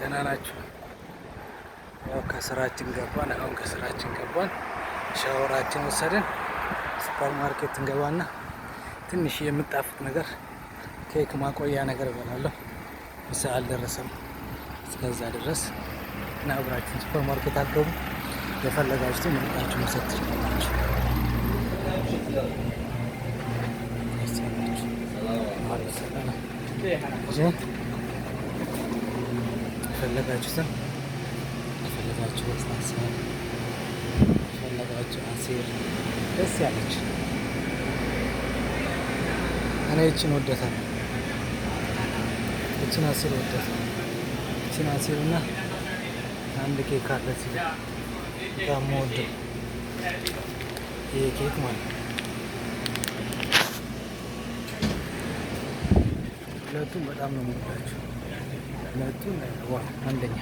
ደህና ናችሁ? ያው ከስራችን ገባን። አሁን ከስራችን ገባን፣ ሻወራችን ወሰድን፣ ሱፐር ማርኬት እንገባና ትንሽ የምጣፍጥ ነገር ኬክ ማቆያ ነገር እበላለሁ። ምሳ አልደረሰም። እስከዛ ድረስ እና አብራችሁን ሱፐር ማርኬት አትገቡ። የፈለጋችሁትን መርጣችሁ መውሰድ ትችላላችሁ። የፈለጋችሁ ለስላሳ፣ የፈለጋችሁ አሲር ደስ ያለች። እኔ ይችን ወደታለሁ። ይችን አሲር ወደታለሁ። ይችን አሲር እና አንድ ኬክ አለ ሲል በጣም ወደው ይሄ ኬክ ማለት ነው። ሁለቱም በጣም ነው የምወዳቸው። ሁለቱም አንደኛ